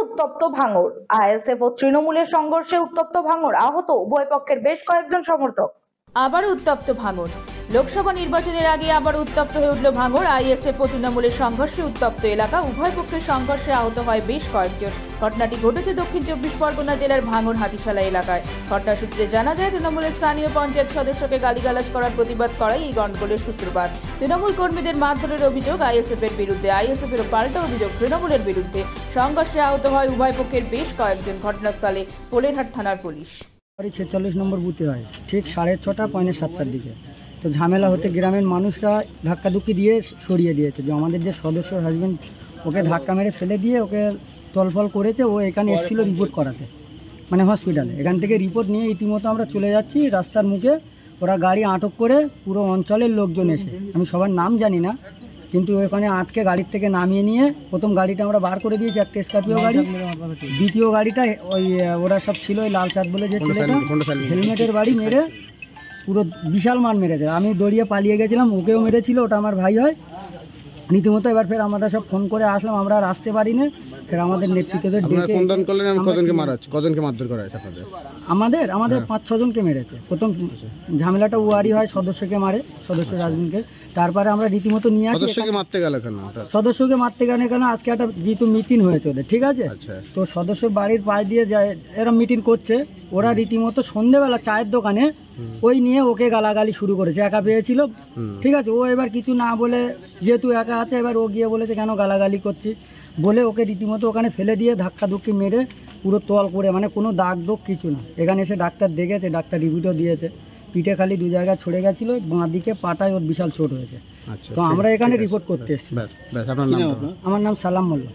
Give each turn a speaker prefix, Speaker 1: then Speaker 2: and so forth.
Speaker 1: উত্তপ্ত ভাঙড়। আইএসএফ ও তৃণমূলের সংঘর্ষে উত্তপ্ত ভাঙড়, আহত উভয় পক্ষের বেশ কয়েকজন সমর্থক।
Speaker 2: আবার উত্তপ্ত ভাঙড়। লোকসভা নির্বাচনের আগে আবার উত্তপ্ত হয়ে উঠল ভাঙড়। আইএসএফ ও তৃণমূলের সংঘর্ষে উত্তপ্ত এলাকা, উভয় পক্ষের সংঘর্ষে আহত হয় বেশ কয়েকজন। ঘটনাটি ঘটেছে দক্ষিণ 24 পরগনা জেলার ভাঙড় হাতিশালা এলাকায়। ঘটনা সূত্রে জানা যায়, তৃণমূলের স্থানীয় পঞ্চায়েত সদস্যকে গালিগালাজ করার প্রতিবাদ করাই এই গন্ডগোলের সূত্রপাত। তৃণমূল কর্মীদের মারধরের অভিযোগ আইএসএফ এর বিরুদ্ধে, আইএসএফ এর পাল্টা অভিযোগ তৃণমূলের বিরুদ্ধে। সংঘর্ষে আহত হয় উভয় পক্ষের বেশ কয়েকজন। ঘটনাস্থলে পোলেরহাট থানার পুলিশ।
Speaker 3: 46 নম্বর বুথে হয়, ঠিক 6:30 পৌনে 7টার দিকে। তো ঝামেলা হতে গ্রামের মানুষরা ধাক্কাধুক্কি দিয়ে সরিয়ে দিয়েছে। যে আমাদের যে সদস্য হাজবেন্ড, ওকে ধাক্কা মেরে ফেলে দিয়ে ওকে তলফল করেছে। ও এখানে এসেছিল রিপোর্ট করাতে, মানে হসপিটালে। এখান থেকে রিপোর্ট নিয়ে ইতিমধ্যে আমরা চলে যাচ্ছি রাস্তার মুখে। ওরা গাড়ি আটক করে পুরো অঞ্চলের লোকজন এসে, আমি সবার নাম জানি না, কিন্তু ওখানে আটকে গাড়ির থেকে নামিয়ে নিয়ে প্রথম গাড়িটা আমরা বার করে দিয়েছি, একটা স্করপিও গাড়ি। দ্বিতীয় গাড়িটা ওই ওরা সব ছিল, ওই লাল চাঁদ বলে যে ছেলেটা, হেলমেটের বাড়ি মেরে পুরো বিশাল মান মেরেছে। আমি দৌড়িয়ে পালিয়ে গেছিলাম, ওকেও মেরেছিল, ওটা আমার ভাই হয় রীতিমতো। এবার ফের আমরা সব ফোন করে আসলাম, আমরা আর আসতে পারিনি। ফের আমাদের নেতৃত্বদের আমাদের 5-6 জনকে মেরেছে। প্রথম ঝামেলাটা ওয়ারি হয়, সদস্যকে মারে, সদস্য রাজনীতিকে। তারপরে আমরা রীতিমতো নিয়ে আসি। সদস্যকে মারতে গেলে কেন, আজকে একটা যেহেতু মিটিং হয়েছে ওদের, ঠিক আছে, তো সদস্য বাড়ির পাশ দিয়ে যায়, এরা মিটিং করছে। ওরা রীতিমতো সন্ধ্যেবেলা চায়ের দোকানে ওই নিয়ে ওকে গালাগালি শুরু করেছে। একা পেয়েছিল, ঠিক আছে। ও এবার কিছু না বলে, যেহেতু একা আছে, এবার ও গিয়ে বলেছে কেন গালাগালি করছিস বলে ওকে রীতিমতো ওখানে ফেলে দিয়ে ধাক্কাধুক্কি মেরে পুরো তল করে, মানে কোনো দাগ দোগ কিছু না। এখানে এসে ডাক্তার দেখেছে, ডাক্তার রিভিউও দিয়েছে। পিঠে খালি 2 জায়গায় ছড়ে গেছিলো, বাঁ দিকে পাটায় ওর বিশাল চোট হয়েছে। তো আমরা এখানে রিপোর্ট করতে এসেছি। আমার নাম সালাম মোল্লা।